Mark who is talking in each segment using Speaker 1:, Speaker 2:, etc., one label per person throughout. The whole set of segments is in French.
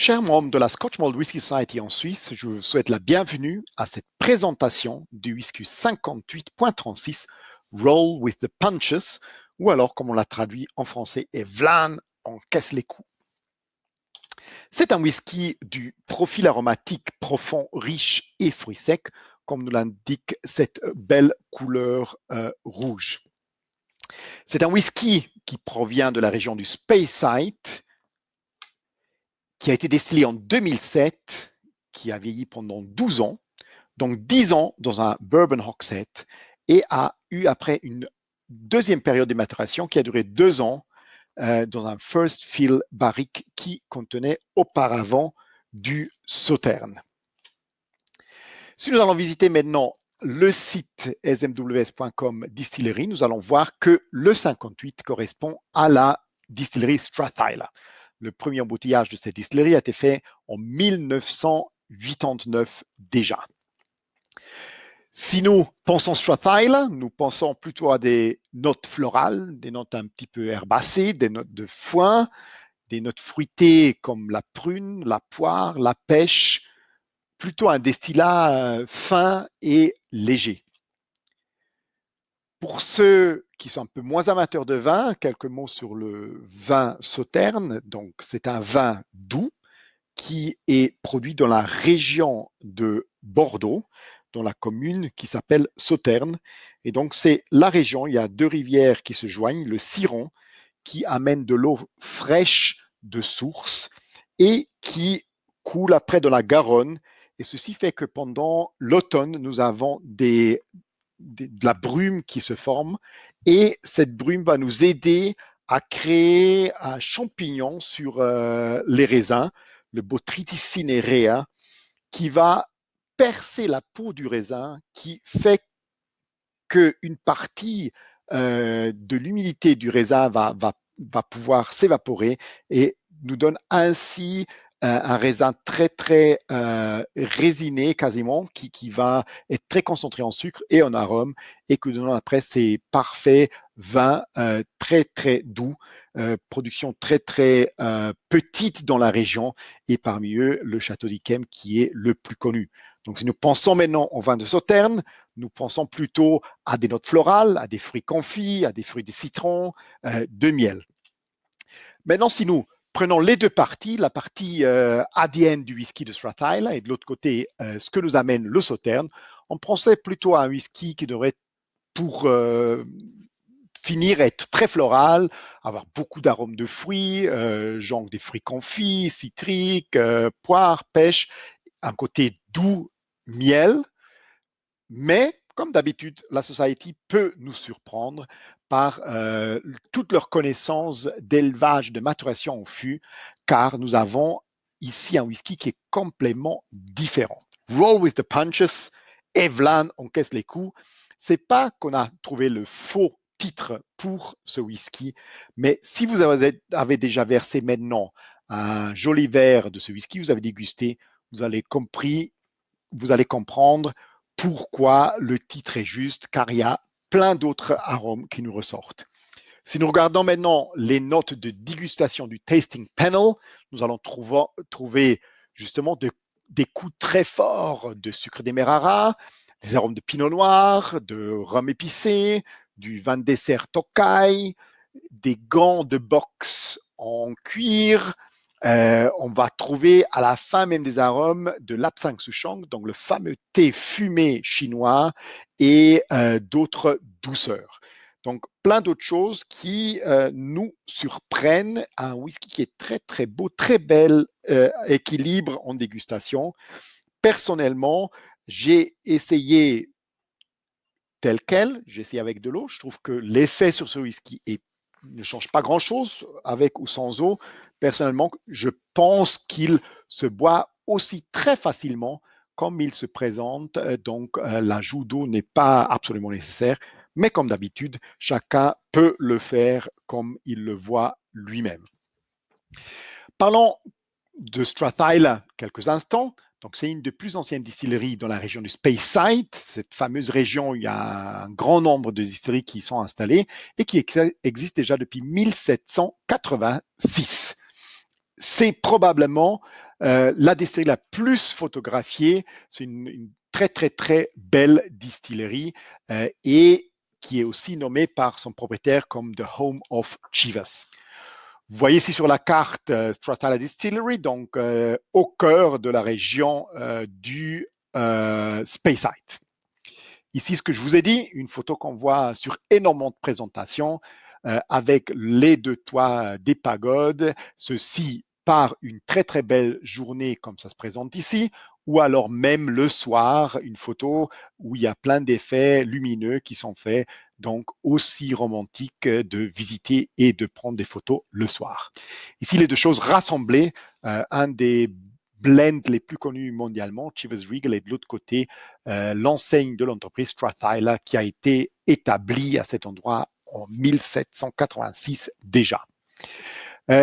Speaker 1: Chers membres de la Scotch Malt Whisky Society en Suisse, je vous souhaite la bienvenue à cette présentation du whisky 58.36 Roll with the Punches, ou alors comme on l'a traduit en français, et Vlan encaisse les coups. C'est un whisky du profil aromatique profond, riche et fruits secs, comme nous l'indique cette belle couleur rouge. C'est un whisky qui provient de la région du Speyside, qui a été distillé en 2007, qui a vieilli pendant 12 ans, donc 10 ans dans un bourbon hogshead, et a eu après une deuxième période de maturation qui a duré 2 ans dans un first fill barrique qui contenait auparavant du sauterne. Si nous allons visiter maintenant le site smws.com distillerie, nous allons voir que le 58 correspond à la distillerie Strathyla. Le premier embouteillage de cette distillerie a été fait en 1989 déjà. Si nous pensons Strathyla, nous pensons plutôt à des notes florales, des notes un petit peu herbacées, des notes de foin, des notes fruitées comme la prune, la poire, la pêche, plutôt un destillat fin et léger. Pour ceux qui sont un peu moins amateurs de vin, quelques mots sur le vin sauterne. Donc, c'est un vin doux qui est produit dans la région de Bordeaux, dans la commune qui s'appelle Sauterne. Et donc, c'est la région, il y a deux rivières qui se joignent, le Ciron, qui amène de l'eau fraîche de source et qui coule après de la Garonne. Et ceci fait que pendant l'automne, nous avons de la brume qui se forme et cette brume va nous aider à créer un champignon sur les raisins, le Botrytis cinerea, qui va percer la peau du raisin, qui fait qu'une partie de l'humidité du raisin va pouvoir s'évaporer et nous donne ainsi un raisin très résiné quasiment qui va être très concentré en sucre et en arôme et que nous donnons après ces parfaits vins très doux, production très petite dans la région et parmi eux le Château d'Yquem qui est le plus connu. Donc si nous pensons maintenant au vin de Sauterne, nous pensons plutôt à des notes florales, à des fruits confits, à des fruits de citron, de miel. Maintenant, si nous prenons les deux parties, la partie ADN du whisky de Strathyla et de l'autre côté, ce que nous amène le Sauterne, on pensait plutôt à un whisky qui devrait, pour finir, être très floral, avoir beaucoup d'arômes de fruits, genre des fruits confits, citriques, poire, pêche, un côté doux, miel, mais comme d'habitude, la Society peut nous surprendre par toute leur connaissance d'élevage, de maturation au fût, car nous avons ici un whisky qui est complètement différent. Roll with the punches, Evlan encaisse les coups. C'est pas qu'on a trouvé le faux titre pour ce whisky, mais si vous avez déjà versé maintenant un joli verre de ce whisky, vous avez dégusté, vous allez comprendre pourquoi le titre est juste, car il y a plein d'autres arômes qui nous ressortent. Si nous regardons maintenant les notes de dégustation du Tasting Panel, nous allons trouver justement des coups très forts de sucre demerara, des arômes de pinot noir, de rhum épicé, du vin de dessert Tokai, des gants de boxe en cuir. On va trouver à la fin même des arômes de l'Apsang Souchong, donc le fameux thé fumé chinois et d'autres douceurs. Donc, plein d'autres choses qui nous surprennent. Un whisky qui est très beau, très bel équilibre en dégustation. Personnellement, j'ai essayé tel quel, j'ai essayé avec de l'eau. Je trouve que l'effet sur ce whisky ne change pas grand-chose avec ou sans eau. Personnellement, je pense qu'il se boit aussi très facilement comme il se présente. Donc, l'ajout d'eau n'est pas absolument nécessaire. Mais comme d'habitude, chacun peut le faire comme il le voit lui-même. Parlons de Strathyla quelques instants. Donc, c'est une des plus anciennes distilleries dans la région du Speyside, cette fameuse région où il y a un grand nombre de distilleries qui sont installées et qui existent déjà depuis 1786. C'est probablement la distillerie la plus photographiée. C'est une très, très, très belle distillerie et qui est aussi nommée par son propriétaire comme The Home of Chivas. Vous voyez ici sur la carte Strat Island Distillery, donc au cœur de la région du Speyside. Ici, ce que je vous ai dit, une photo qu'on voit sur énormément de présentations avec les deux toits des pagodes, ceci par une très très belle journée comme ça se présente ici, ou alors même le soir, une photo où il y a plein d'effets lumineux qui sont faits, donc aussi romantique de visiter et de prendre des photos le soir. Ici, les deux choses rassemblées, un des blends les plus connus mondialement, Chivas Regal, et de l'autre côté, l'enseigne de l'entreprise Strathyla qui a été établie à cet endroit en 1786 déjà.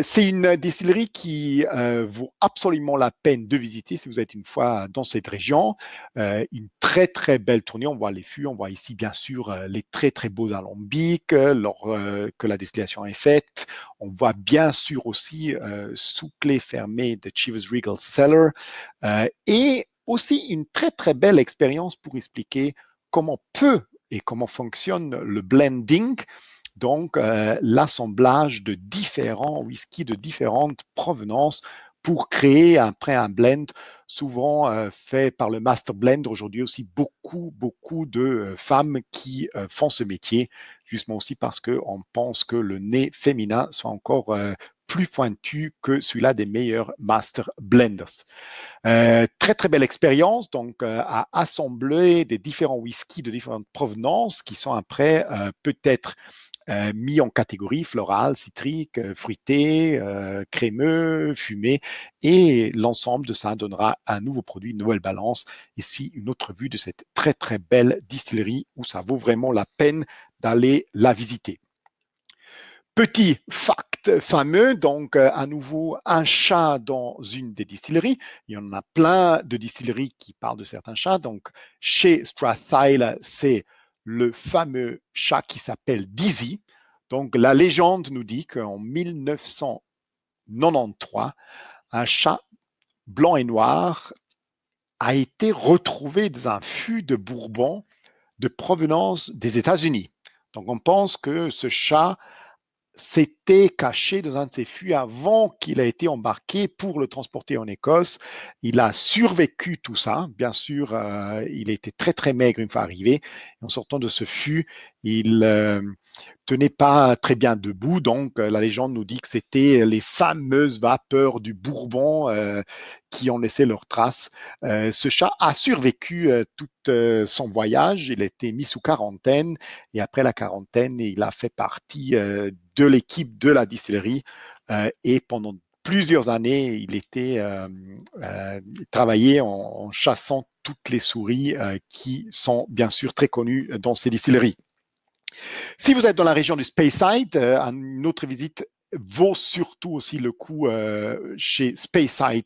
Speaker 1: C'est une distillerie qui vaut absolument la peine de visiter si vous êtes une fois dans cette région. Une très très belle tournée, on voit les fûts, on voit ici bien sûr les très très beaux alambics lors que la distillation est faite. On voit bien sûr aussi sous clé fermée de Chivas Regal Cellar et aussi une très très belle expérience pour expliquer comment peut et comment fonctionne le blending, donc l'assemblage de différents whiskies de différentes provenances pour créer après un blend, souvent fait par le master blender. Aujourd'hui aussi, beaucoup de femmes qui font ce métier, justement aussi parce qu'on pense que le nez féminin soit encore plus pointu que celui-là des meilleurs master blenders. Très, très belle expérience, donc à assembler des différents whiskies de différentes provenances qui sont après peut-être mis en catégorie florale, citrique, fruité, crémeux, fumé, et l'ensemble de ça donnera un nouveau produit, une nouvelle balance. Ici, une autre vue de cette très, très belle distillerie où ça vaut vraiment la peine d'aller la visiter. Petit fact fameux, donc à nouveau un chat dans une des distilleries. Il y en a plein de distilleries qui parlent de certains chats. Donc chez Strathyla, c'est le fameux chat qui s'appelle Dizzy. Donc la légende nous dit qu'en 1993, un chat blanc et noir a été retrouvé dans un fût de Bourbon de provenance des États-Unis. Donc on pense que ce chat s'était caché dans un de ses fûts avant qu'il ait été embarqué pour le transporter en Écosse. Il a survécu tout ça. Bien sûr, il était très très maigre une fois arrivé. Et en sortant de ce fût, il tenait pas très bien debout. Donc, la légende nous dit que c'était les fameuses vapeurs du Bourbon qui ont laissé leurs traces. Ce chat a survécu tout son voyage. Il a été mis sous quarantaine et après la quarantaine, il a fait partie de l'équipe de la distillerie et pendant plusieurs années, il était travaillé en chassant toutes les souris qui sont bien sûr très connues dans ces distilleries. Si vous êtes dans la région du Speyside, une autre visite vaut surtout aussi le coup chez Speyside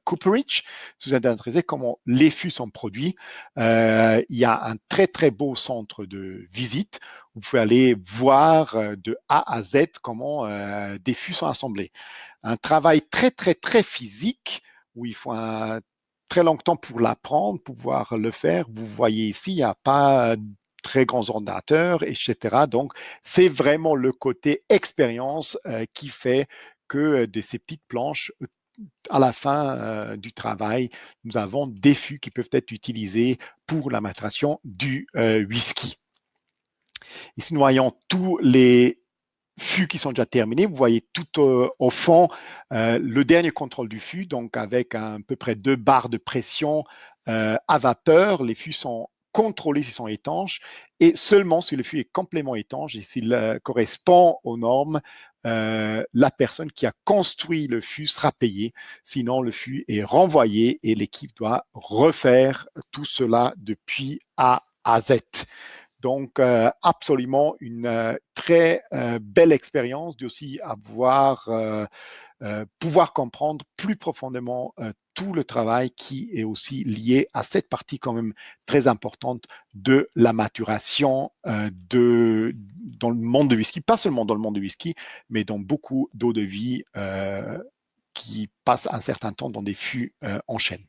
Speaker 1: Cooperage. Si vous êtes intéressé comment les fûts sont produits, il y a un très très beau centre de visite. Vous pouvez aller voir de A à Z comment des fûts sont assemblés. Un travail très très très physique où il faut un très long temps pour l'apprendre, pour pouvoir le faire. Vous voyez ici, il n'y a pas très grands ordinateurs, etc. Donc, c'est vraiment le côté expérience qui fait que de ces petites planches, à la fin du travail, nous avons des fûts qui peuvent être utilisés pour la maturation du whisky. Ici, nous voyons tous les fûts qui sont déjà terminés. Vous voyez tout au fond le dernier contrôle du fût, donc avec à peu près 2 barres de pression à vapeur. Les fûts sont contrôlés s'ils sont étanches et seulement si le fût est complètement étanche et s'il correspond aux normes, la personne qui a construit le fût sera payée. Sinon, le fût est renvoyé et l'équipe doit refaire tout cela depuis A à Z. Donc, absolument une très belle expérience d'aussi pouvoir comprendre plus profondément tout le travail qui est aussi lié à cette partie quand même très importante de la maturation dans le monde de whisky, pas seulement dans le monde de whisky, mais dans beaucoup d'eau de vie qui passe un certain temps dans des fûts en chêne.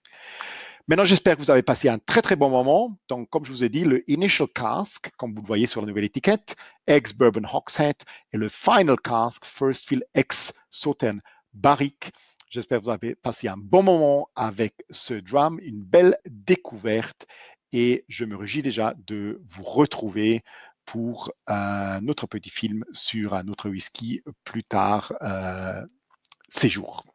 Speaker 1: Maintenant, j'espère que vous avez passé un très très bon moment. Donc, comme je vous ai dit, le Initial Cask, comme vous le voyez sur la nouvelle étiquette, ex-Bourbon Hogshead, et le Final Cask, First Fill ex-Sauternes Barrique. J'espère que vous avez passé un bon moment avec ce drum, une belle découverte, et je me réjouis déjà de vous retrouver pour un autre petit film sur un autre whisky plus tard ces jours.